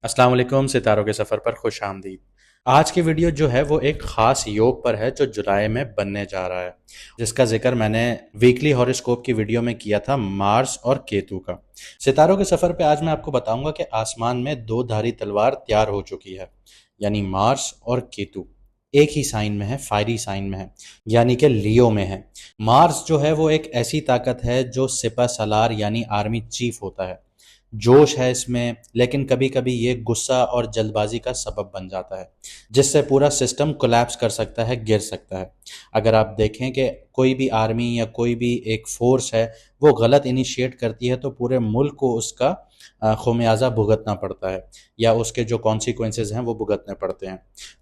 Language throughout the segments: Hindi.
अस्सलाम वालेकुम। सितारों के सफ़र पर खुश आमदीद। आज की वीडियो जो है वो एक ख़ास योग पर है जो जुलाई में बनने जा रहा है, जिसका जिक्र मैंने वीकली हॉरोस्कोप की वीडियो में किया था, मार्स और केतु का। सितारों के सफ़र पे आज मैं आपको बताऊंगा कि आसमान में दो धारी तलवार तैयार हो चुकी है, यानी मार्स और केतु एक ही साइन में है, फायरी साइन में है, यानी कि लियो में है। मार्स जो है वो एक ऐसी ताकत है जो सिपह सलार यानी आर्मी चीफ होता है। जोश है इसमें, लेकिन कभी कभी ये गुस्सा और जल्दबाजी का सबब बन जाता है, जिससे पूरा सिस्टम कोलैप्स कर सकता है, गिर सकता है। अगर आप देखें कि कोई भी आर्मी या कोई भी एक फोर्स है वो गलत इनिशिएट करती है तो पूरे मुल्क को उसका खुमियाजा भुगतना पड़ता है, या उसके जो कॉन्सिक्वेंसेज हैं वो भुगतने पड़ते हैं।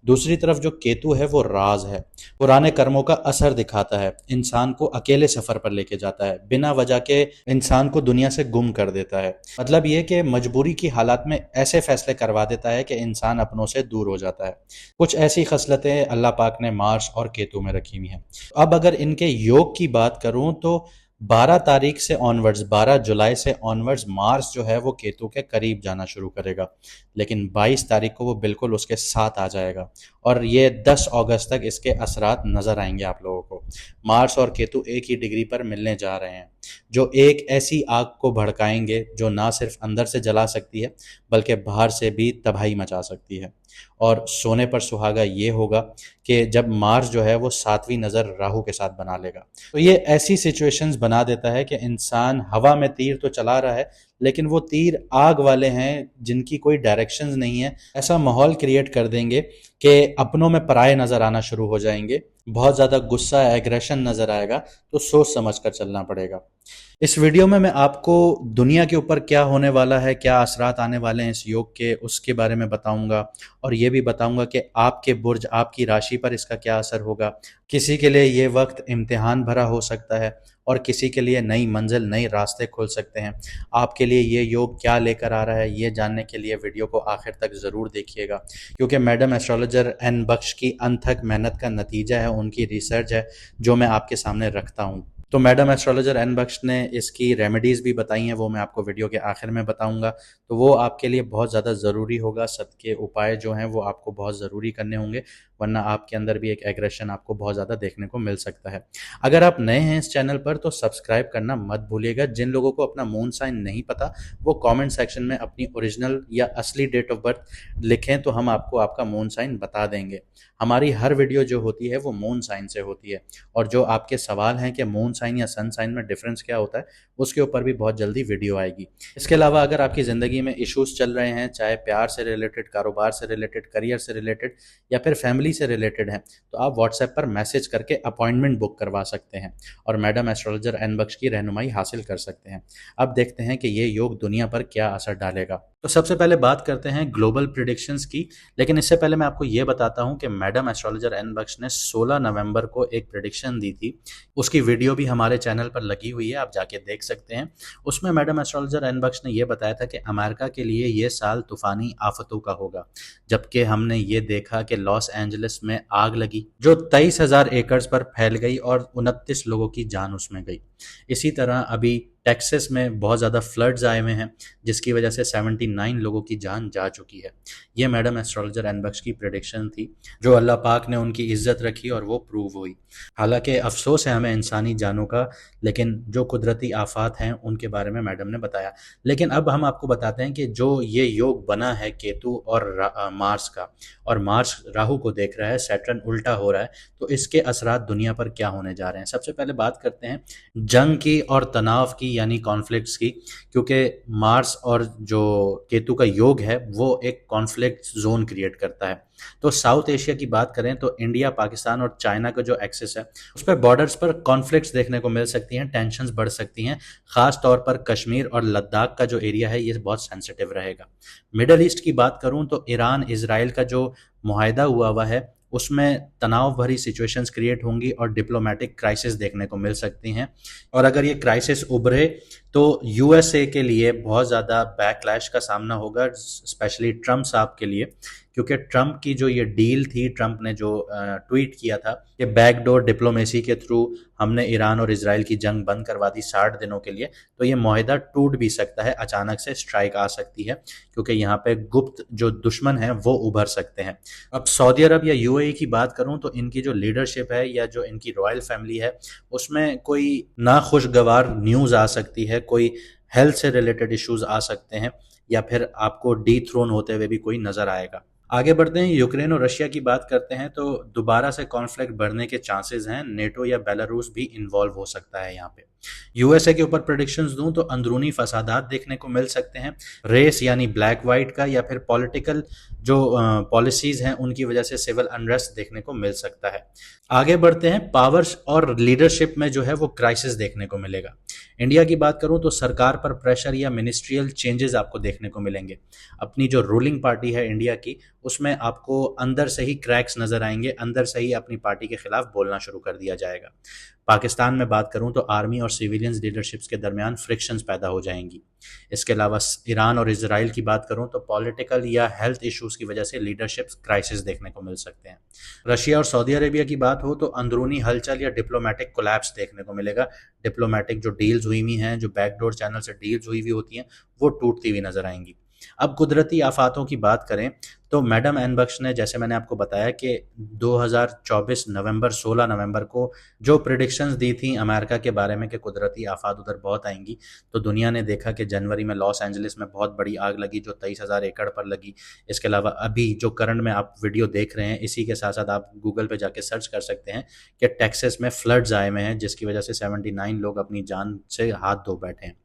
दूसरी तरफ जो केतु है वो राज है, पुराने कर्मों का असर दिखाता है, इंसान को अकेले सफर पर लेके जाता है, बिना वजह के इंसान को दुनिया से गुम कर देता है। मतलब ये कि मजबूरी की हालात में ऐसे फैसले करवा देता है कि इंसान अपनों से दूर हो जाता है। कुछ ऐसी खसलतें अल्लाह पाक ने मार्स और केतु में रखी हुई हैं। अब अगर इनके योग की बात करूं तो 12 तारीख से ऑनवर्ड्स, 12 जुलाई से ऑनवर्ड्स मार्स जो है वो केतु के करीब जाना शुरू करेगा, लेकिन 22 तारीख को वो बिल्कुल उसके साथ आ जाएगा और ये 10 अगस्त तक इसके असरात नज़र आएंगे आप लोगों को। मार्स और केतु एक ही डिग्री पर मिलने जा रहे हैं, जो एक ऐसी आग को भड़काएंगे जो ना सिर्फ अंदर से जला सकती है बल्कि बाहर से भी तबाही मचा सकती है। और सोने पर सुहागा ये होगा कि जब मार्स जो है वो सातवीं नज़र राहु के साथ बना लेगा, तो ये ऐसी सिचुएशंस बना देता है कि इंसान हवा में तीर तो चला रहा है लेकिन वो तीर आग वाले हैं जिनकी कोई डायरेक्शंस नहीं है। ऐसा माहौल क्रिएट कर देंगे कि अपनों में पराये नज़र आना शुरू हो जाएंगे, बहुत ज़्यादा गुस्सा एग्रेशन नज़र आएगा, तो सोच समझ कर चलना पड़ेगा। इस वीडियो में मैं आपको दुनिया के ऊपर क्या होने वाला है, क्या असरात आने वाले हैं इस योग के, उसके बारे में बताऊंगा और ये भी बताऊंगा कि आपके बुर्ज, आपकी राशि पर इसका क्या असर होगा। किसी के लिए ये वक्त इम्तिहान भरा हो सकता है और किसी के लिए नई मंजिल, नए रास्ते खुल सकते हैं। आपके लिए ये योग क्या लेकर आ रहा है, ये जानने के लिए वीडियो को आखिर तक ज़रूर देखिएगा, क्योंकि मैडम एस्ट्रोलॉजर एन बख्श की अनथक मेहनत का नतीजा है, उनकी रिसर्च है जो मैं आपके सामने रखता हूँ। तो मैडम एस्ट्रोलॉजर एन बख्श ने इसकी रेमेडीज़ भी बताई हैं, वो मैं आपको वीडियो के आखिर में बताऊंगा। तो वो आपके लिए बहुत ज़्यादा ज़रूरी होगा, सदके उपाय जो हैं वो आपको बहुत ज़रूरी करने होंगे, वरना आपके अंदर भी एक एग्रेशन आपको बहुत ज़्यादा देखने को मिल सकता है। अगर आप नए हैं इस चैनल पर तो सब्सक्राइब करना मत भूलिएगा। जिन लोगों को अपना मून साइन नहीं पता वो कमेंट सेक्शन में अपनी ओरिजिनल या असली डेट ऑफ बर्थ लिखें तो हम आपको आपका मून साइन बता देंगे। हमारी हर वीडियो जो होती है वो मून साइन से होती है, और जो आपके सवाल हैं कि मून साइन या सन साइन में डिफरेंस क्या होता है, उसके ऊपर भी बहुत जल्दी वीडियो आएगी। इसके अलावा अगर आपकी ज़िंदगी में इश्यूज चल रहे हैं, चाहे प्यार से रिलेटेड, कारोबार से रिलेटेड, करियर से रिलेटेड या फिर फैमिली से रिलेटेड हैं, तो आप व्हाट्सएप पर मैसेज करके अपॉइंटमेंट बुक करवा सकते हैं और मैडम एस्ट्रोलॉजर एन बख्श की रहनुमाई हासिल कर सकते हैं। अब देखते हैं कि ये योग दुनिया पर क्या असर डालेगा। तो सबसे पहले बात करते हैं ग्लोबल प्रिडिक्शंस की, लेकिन इससे पहले मैं आपको ये बताता हूं कि मैडम एस्ट्रोलॉजर एन बख्श ने 16 नवंबर को एक प्रिडिक्शन दी थी। उसकी वीडियो भी हमारे चैनल पर लगी हुई है, आप जाके देख सकते हैं। उसमें मैडम एस्ट्रोलॉजर एन बख्श ने यह बताया था कि अमेरिका के लिए ये साल तूफानी आफतों का होगा, जबकि हमने ये देखा कि लॉस एंजलिस में आग लगी जो 23,000 एकड़ पर फैल गई और 29 लोगों की जान उसमें गई। इसी तरह अभी टेक्सास में बहुत ज़्यादा फ्लड्स आए हुए हैं जिसकी वजह से 79 लोगों की जान जा चुकी है। ये मैडम एस्ट्रोलॉजर एन बख्श की प्रेडिक्शन थी, जो अल्लाह पाक ने उनकी इज्जत रखी और वो प्रूव हुई। हालांकि अफसोस है हमें इंसानी जानों का, लेकिन जो कुदरती आफात हैं उनके बारे में मैडम ने बताया। लेकिन अब हम आपको बताते हैं कि जो ये योग बना है केतु और मार्स का, और मार्स राहु को देख रहा है, सैटर्न उल्टा हो रहा है, तो इसके असरात दुनिया पर क्या होने जा रहे हैं। सबसे पहले बात करते हैं जंग की और तनाव की, यानी कॉन्फ्लिक्ट्स की, क्योंकि मार्स और जो केतु का योग है वो एक कॉन्फ्लिक्ट जोन क्रिएट करता है। तो साउथ एशिया की बात करें तो इंडिया, पाकिस्तान और चाइना का जो एक्सेस है उस पर बॉर्डर्स पर कॉन्फ्लिक्ट्स देखने को मिल सकती हैं, टेंशन्स बढ़ सकती हैं। खास तौर पर कश्मीर और लद्दाख का जो एरिया है ये बहुत सेंसिटिव रहेगा। मिडल ईस्ट की बात करूं तो ईरान इजराइल का जो मुआहदा हुआ है उसमें तनाव भरी सिचुएशंस क्रिएट होंगी और डिप्लोमेटिक क्राइसिस देखने को मिल सकती हैं। और अगर ये क्राइसिस उभरे तो यूएसए के लिए बहुत ज़्यादा बैकलैश का सामना होगा, स्पेशली ट्रम्प साहब के लिए, क्योंकि ट्रम्प की जो ये डील थी, ट्रम्प ने जो ट्वीट किया था कि बैकडोर डिप्लोमेसी के थ्रू हमने ईरान और इसराइल की जंग बंद करवा दी 60 दिनों के लिए, तो ये माहिदा टूट भी सकता है, अचानक से स्ट्राइक आ सकती है, क्योंकि यहाँ पे गुप्त जो दुश्मन हैं वो उभर सकते हैं। अब सऊदी अरब या यूएई की बात करूं तो इनकी जो लीडरशिप है या जो इनकी रॉयल फैमिली है, उसमें कोई नाखुशगवार न्यूज़ आ सकती है, कोई हेल्थ से रिलेटेड इश्यूज आ सकते हैं, या फिर आपको डी थ्रोन होते हुए भी कोई नजर आएगा। आगे बढ़ते हैं, यूक्रेन और रशिया की बात करते हैं तो दोबारा से कॉन्फ्लिक्ट बढ़ने के चांसेस हैं, नेटो या बेलारूस भी इन्वॉल्व हो सकता है यहाँ पे। यूएसए के ऊपर प्रेडिक्शंस दूं तो अंदरूनी फसादात देखने को मिल सकते हैं, रेस यानी ब्लैक वाइट का, या फिर पॉलिटिकल जो पॉलिसीज हैं उनकी वजह से सिविल अनरेस्ट देखने को मिल सकता है। आगे बढ़ते हैं, पावर्स और लीडरशिप में जो है वो क्राइसिस देखने को मिलेगा। इंडिया की बात करूं तो सरकार पर प्रेशर या मिनिस्ट्रियल चेंजेस आपको देखने को मिलेंगे। अपनी जो रूलिंग पार्टी है इंडिया की, उसमें आपको अंदर से ही क्रैक्स नजर आएंगे, अंदर से ही अपनी पार्टी के खिलाफ बोलना शुरू कर दिया जाएगा। पाकिस्तान में बात करूं तो आर्मी और सिविलियंस लीडरशिप्स के दरमियान फ्रिक्शंस पैदा हो जाएंगी। इसके अलावा ईरान और इसराइल की बात करूं तो पॉलिटिकल या हेल्थ इश्यूज की वजह से लीडरशिप क्राइसिस देखने को मिल सकते हैं। रशिया और सऊदी अरेबिया की बात हो तो अंदरूनी हलचल या डिप्लोमेटिक कोलैप्स देखने को मिलेगा। डिप्लोमेटिक जो डील्स हुई हुई हैं, जो बैकडोर चैनल से डील्स हुई हुई होती हैं, वो टूटती हुई नजर आएंगी। अब कुदरती आफातों की बात करें तो मैडम एन बख्श ने, जैसे मैंने आपको बताया कि 2024 नवंबर 16 नवंबर को जो प्रिडिक्शंस दी थी अमेरिका के बारे में कि कुदरती आफात उधर बहुत आएंगी, तो दुनिया ने देखा कि जनवरी में लॉस एंजलिस में बहुत बड़ी आग लगी जो 23,000 एकड़ पर लगी। इसके अलावा अभी जो करंट में आप वीडियो देख रहे हैं, इसी के साथ साथ आप गूगल पे जाके सर्च कर सकते हैं कि टेक्सास में फ्लड्स आए हुए हैं, जिसकी वजह से 79 लोग अपनी जान से हाथ धो बैठे हैं।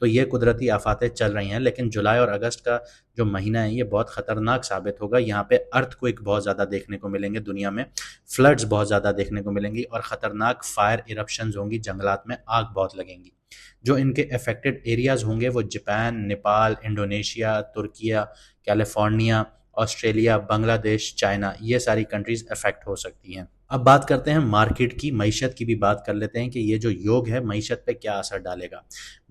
तो ये कुदरती आफातें चल रही हैं, लेकिन जुलाई और अगस्त का जो महीना है ये बहुत खतरनाक साबित होगा। यहाँ पे अर्थक्वेक बहुत ज़्यादा देखने को मिलेंगे दुनिया में, फ्लड्स बहुत ज़्यादा देखने को मिलेंगी और ख़तरनाक फायर इरप्शंस होंगी, जंगलात में आग बहुत लगेंगी। जो इनके अफेक्टेड एरियाज होंगे वो Japan, Nepal, Indonesia, Türkiye, California, Australia, Bangladesh, China, ये सारी कंट्रीज अफेक्ट हो सकती हैं। अब बात करते हैं मार्केट की, मईशत की भी बात कर लेते हैं कि ये जो योग है मईशत पे क्या असर डालेगा।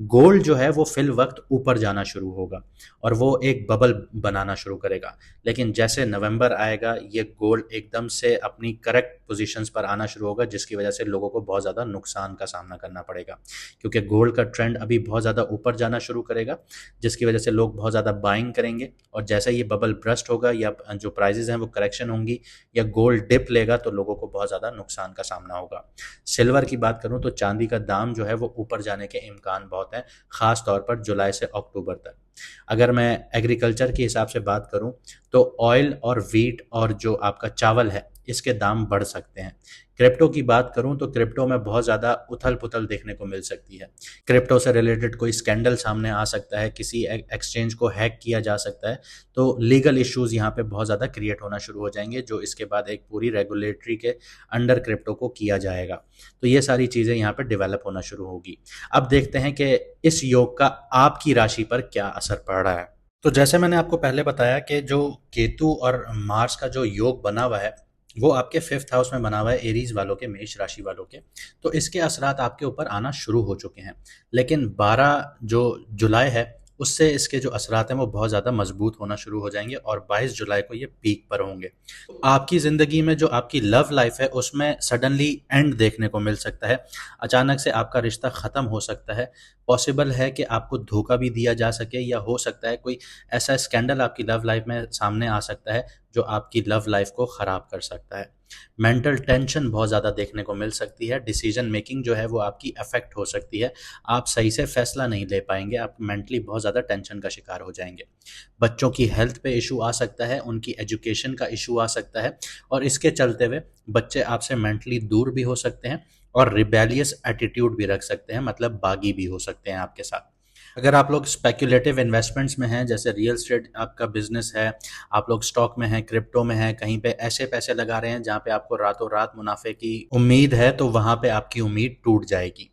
गोल्ड जो है वो फिल वक्त ऊपर जाना शुरू होगा और वो एक बबल बनाना शुरू करेगा, लेकिन जैसे नवंबर आएगा ये गोल्ड एकदम से अपनी करेक्ट पोजीशंस पर आना शुरू होगा, जिसकी वजह से लोगों को बहुत ज़्यादा नुकसान का सामना करना पड़ेगा, क्योंकि गोल्ड का ट्रेंड अभी बहुत ज़्यादा ऊपर जाना शुरू करेगा, जिसकी वजह से लोग बहुत ज़्यादा बाइंग करेंगे। और जैसे ये बबल ब्रस्ट होगा या जो प्राइजेज हैं वो करेक्शन होंगी या गोल्ड डिप लेगा, तो लोगों को बहुत ज़्यादा नुकसान का सामना होगा। सिल्वर की बात करूं तो चांदी का दाम जो है वो ऊपर जाने के इम्कान बहुत हैं, खास तौर पर जुलाई से अक्टूबर तक। अगर मैं एग्रीकल्चर के हिसाब से बात करूं तो ऑयल और व्हीट और जो आपका चावल है इसके दाम बढ़ सकते हैं। क्रिप्टो की बात करूं तो क्रिप्टो में बहुत ज़्यादा उथल पुथल देखने को मिल सकती है। क्रिप्टो से रिलेटेड कोई स्कैंडल सामने आ सकता है, किसी एक्सचेंज को हैक किया जा सकता है, तो लीगल इश्यूज यहाँ पे बहुत ज़्यादा क्रिएट होना शुरू हो जाएंगे, जो इसके बाद एक पूरी रेगुलेटरी के अंडर क्रिप्टो को किया जाएगा। तो ये सारी चीज़ें यहाँ पे डेवलप होना शुरू होगी। अब देखते हैं कि इस योग का आपकी राशि पर क्या असर पड़ रहा है। तो जैसे मैंने आपको पहले बताया कि जो केतु और मार्स का जो योग बना हुआ है वो आपके 5th हाउस में बना हुआ है, एरीज वालों के, मेष राशि वालों के, तो इसके असरात आपके ऊपर आना शुरू हो चुके हैं। लेकिन 12 जो जुलाई है उससे इसके जो असरात हैं वो बहुत ज़्यादा मजबूत होना शुरू हो जाएंगे और 22 जुलाई को ये पीक पर होंगे। तो आपकी ज़िंदगी में जो आपकी लव लाइफ है उसमें सडनली एंड देखने को मिल सकता है, अचानक से आपका रिश्ता ख़त्म हो सकता है। पॉसिबल है कि आपको धोखा भी दिया जा सके, या हो सकता है कोई ऐसा स्कैंडल आपकी लव लाइफ में सामने आ सकता है जो आपकी लव लाइफ को ख़राब कर सकता है। मेंटल टेंशन बहुत ज़्यादा देखने को मिल सकती है, डिसीजन मेकिंग जो है वो आपकी अफेक्ट हो सकती है, आप सही से फैसला नहीं ले पाएंगे, आप मेंटली बहुत ज़्यादा टेंशन का शिकार हो जाएंगे। बच्चों की हेल्थ पे इशू आ सकता है, उनकी एजुकेशन का इशू आ सकता है, और इसके चलते हुए बच्चे आपसे मेंटली दूर भी हो सकते हैं और रिबेलियस एटीट्यूड भी रख सकते हैं, मतलब बागी भी हो सकते हैं आपके साथ। अगर आप लोग स्पेक्युलेटिव इन्वेस्टमेंट्स में हैं, जैसे रियल एस्टेट आपका बिजनेस है, आप लोग स्टॉक में हैं, क्रिप्टो में हैं, कहीं पे ऐसे पैसे लगा रहे हैं जहां पे आपको रातों रात मुनाफे की उम्मीद है, तो वहां पे आपकी उम्मीद टूट जाएगी।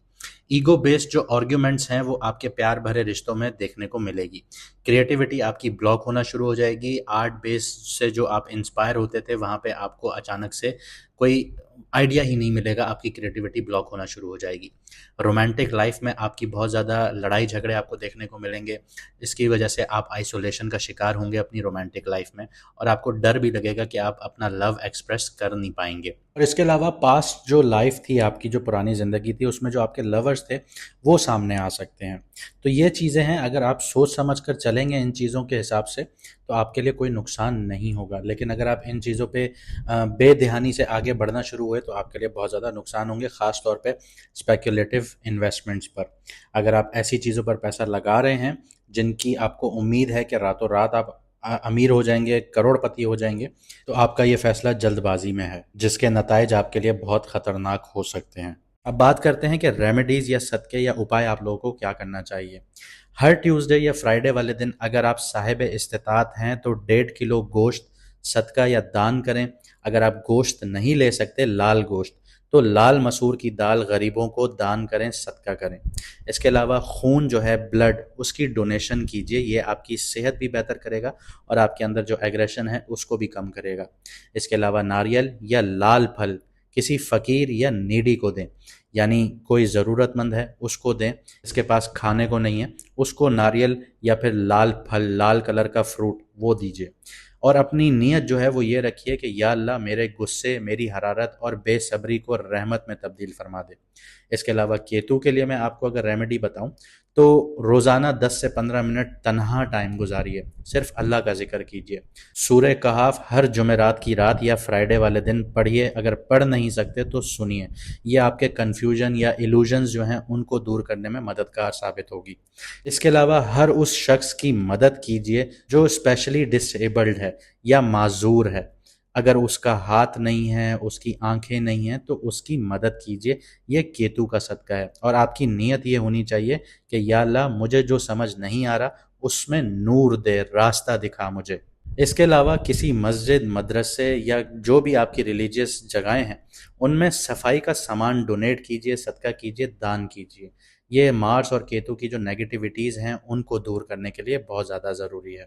ईगो बेस्ड जो आर्ग्यूमेंट्स हैं वो आपके प्यार भरे रिश्तों में देखने को मिलेगी। क्रिएटिविटी आपकी ब्लॉक होना शुरू हो जाएगी। आर्ट बेस्ड से जो आप इंस्पायर होते थे वहाँ पे आपको अचानक से कोई आइडिया ही नहीं मिलेगा, आपकी क्रिएटिविटी ब्लॉक होना शुरू हो जाएगी। रोमांटिक लाइफ में आपकी बहुत ज़्यादा लड़ाई झगड़े आपको देखने को मिलेंगे। इसकी वजह से आप आइसोलेशन का शिकार होंगे अपनी रोमांटिक लाइफ में, और आपको डर भी लगेगा कि आप अपना लव एक्सप्रेस कर नहीं पाएंगे। और इसके अलावा पास्ट जो लाइफ थी आपकी, जो पुरानी ज़िंदगी थी, उसमें जो आपके लवर्स थे वो सामने आ सकते हैं। तो ये चीज़ें हैं, अगर आप सोच समझ कर चलेंगे इन चीज़ों के हिसाब से तो आपके लिए कोई नुकसान नहीं होगा। लेकिन अगर आप इन चीज़ों पे बेध्यानी से आगे बढ़ना शुरू हुए तो आपके लिए बहुत ज़्यादा नुकसान होंगे, ख़ास तौर पे स्पेक्युलेटिव इन्वेस्टमेंट्स पर। अगर आप ऐसी चीज़ों पर पैसा लगा रहे हैं जिनकी आपको उम्मीद है कि रातों रात आप अमीर हो जाएंगे, करोड़पति हो जाएंगे, तो आपका ये फैसला जल्दबाजी में है, जिसके नताइज आपके लिए बहुत खतरनाक हो सकते हैं। अब बात करते हैं कि रेमेडीज या सदके या उपाय आप लोगों को क्या करना चाहिए। हर ट्यूसडे या फ्राइडे वाले दिन अगर आप साहिब इस्तिताअत हैं तो 1.5 किलो गोश्त सदका या दान करें। अगर आप गोश्त नहीं ले सकते, लाल गोश्त, तो लाल मसूर की दाल गरीबों को दान करें, सदका करें। इसके अलावा खून जो है, ब्लड, उसकी डोनेशन कीजिए। ये आपकी सेहत भी बेहतर करेगा और आपके अंदर जो एग्रेशन है उसको भी कम करेगा। इसके अलावा नारियल या लाल फल किसी फ़कीर या नीडी को दें, यानी कोई ज़रूरतमंद है उसको दें, इसके पास खाने को नहीं है उसको नारियल या फिर लाल फल, लाल कलर का फ्रूट वो दीजिए। और अपनी नीयत जो है वो ये रखिए कि या अल्लाह मेरे गुस्से, मेरी हरारत और बेसब्री को रहमत में तब्दील फरमा दे। इसके अलावा केतु के लिए मैं आपको अगर रेमेडी बताऊं तो रोज़ाना 10 से 15 मिनट तन्हा टाइम गुजारिए, सिर्फ अल्लाह का जिक्र कीजिए। सूरह कहाफ हर जुमेरात की रात या फ्राइडे वाले दिन पढ़िए। अगर पढ़ नहीं सकते तो सुनिए, ये आपके कन्फ्यूजन या इल्यूजन्स जो हैं उनको दूर करने में मददगार साबित होगी। इसके अलावा हर उस शख्स की मदद कीजिए जो स्पेशली डिसेबल्ड है या माजूर है। अगर उसका हाथ नहीं है, उसकी आंखें नहीं हैं, तो उसकी मदद कीजिए। ये केतु का सदका है और आपकी नीयत ये होनी चाहिए कि या अल्लाह मुझे जो समझ नहीं आ रहा उसमें नूर दे, रास्ता दिखा मुझे। इसके अलावा किसी मस्जिद, मदरसे या जो भी आपकी रिलीजियस जगहें हैं उनमें सफाई का सामान डोनेट कीजिए, सदका कीजिए, दान कीजिए। ये मार्स और केतु की जो नेगेटिविटीज़ हैं उनको दूर करने के लिए बहुत ज़्यादा ज़रूरी है।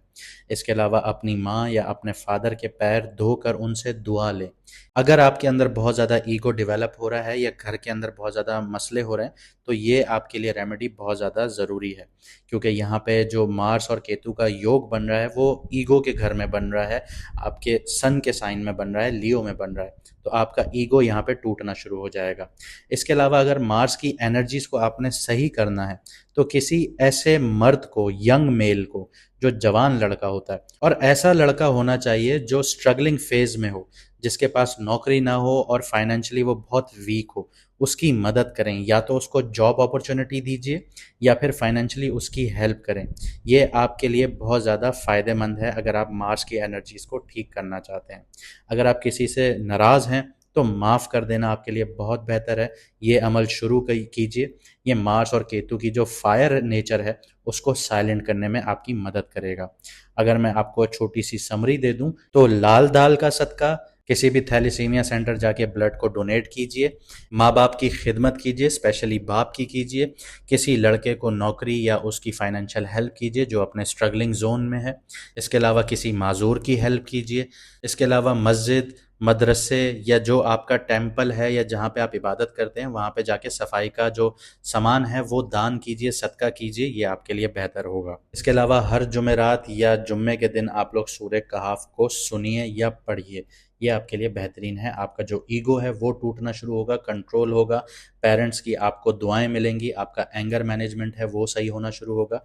इसके अलावा अपनी माँ या अपने फादर के पैर धोकर उनसे दुआ लें। अगर आपके अंदर बहुत ज़्यादा ईगो डेवलप हो रहा है या घर के अंदर बहुत ज़्यादा मसले हो रहे हैं तो ये आपके लिए रेमेडी बहुत ज़्यादा ज़रूरी है, क्योंकि यहाँ पे जो मार्स और केतु का योग बन रहा है वो ईगो के घर में बन रहा है, आपके सन के साइन में बन रहा है, लियो में बन रहा है, तो आपका ईगो यहाँ पे टूटना शुरू हो जाएगा। इसके अलावा अगर मार्स की एनर्जीज को आपने सही करना है तो किसी ऐसे मर्द को, यंग मेल को, जो जवान लड़का होता है, और ऐसा लड़का होना चाहिए जो स्ट्रगलिंग फेज में हो, जिसके पास नौकरी ना हो और फाइनेंशियली वो बहुत वीक हो, उसकी मदद करें। या तो उसको जॉब अपॉर्चुनिटी दीजिए या फिर फाइनेंशियली उसकी हेल्प करें। ये आपके लिए बहुत ज़्यादा फ़ायदेमंद है अगर आप मार्स की एनर्जीज़ को ठीक करना चाहते हैं। अगर आप किसी से नाराज़ हैं तो माफ़ कर देना आपके लिए बहुत बेहतर है। ये अमल शुरू कीजिए। ये मार्स और केतु की जो फायर नेचर है उसको साइलेंट करने में आपकी मदद करेगा। अगर मैं आपको छोटी सी समरी दे दूं तो लाल दाल का सदका, किसी भी थैलेसीमिया सेंटर जाके ब्लड को डोनेट कीजिए, माँ बाप की खिदमत कीजिए, स्पेशली बाप की कीजिए, किसी लड़के को नौकरी या उसकी फाइनेंशियल हेल्प कीजिए जो अपने स्ट्रगलिंग जोन में है। इसके अलावा किसी माजूर की हेल्प कीजिए। इसके अलावा मस्जिद, मदरसे या जो आपका टेम्पल है या जहाँ पे आप इबादत करते हैं वहाँ पे जाके सफाई का जो सामान है वो दान कीजिए, सदका कीजिए, ये आपके लिए बेहतर होगा। इसके अलावा हर जुमेरात या जुम्मे के दिन आप लोग सूरह कहाफ को सुनिए या पढ़िए। ये आपके लिए बेहतरीन है। आपका जो ईगो है वो टूटना शुरू होगा, कंट्रोल होगा, पेरेंट्स की आपको दुआएं मिलेंगी, आपका एंगर मैनेजमेंट है वो सही होना शुरू होगा।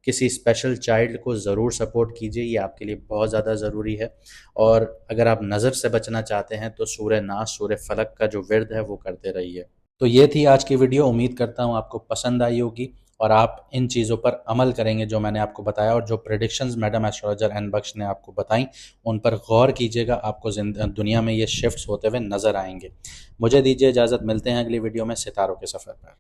किसी स्पेशल चाइल्ड को ज़रूर सपोर्ट कीजिए, ये आपके लिए बहुत ज़्यादा ज़रूरी है। और अगर आप नज़र से बचना चाहते हैं तो सूरह नास, सूरह फलक का जो विर्द है वो करते रहिए। तो ये थी आज की वीडियो। उम्मीद करता हूँ आपको पसंद आई होगी और आप इन चीज़ों पर अमल करेंगे जो मैंने आपको बताया, और जो प्रेडिक्शंस मैडम एस्ट्रोलॉजर एन बख्श ने आपको बताई उन पर गौर कीजिएगा। आपको दुनिया में ये शिफ्ट्स होते हुए नज़र आएंगे। मुझे दीजिए इजाज़त, मिलते हैं अगली वीडियो में सितारों के सफ़र पर।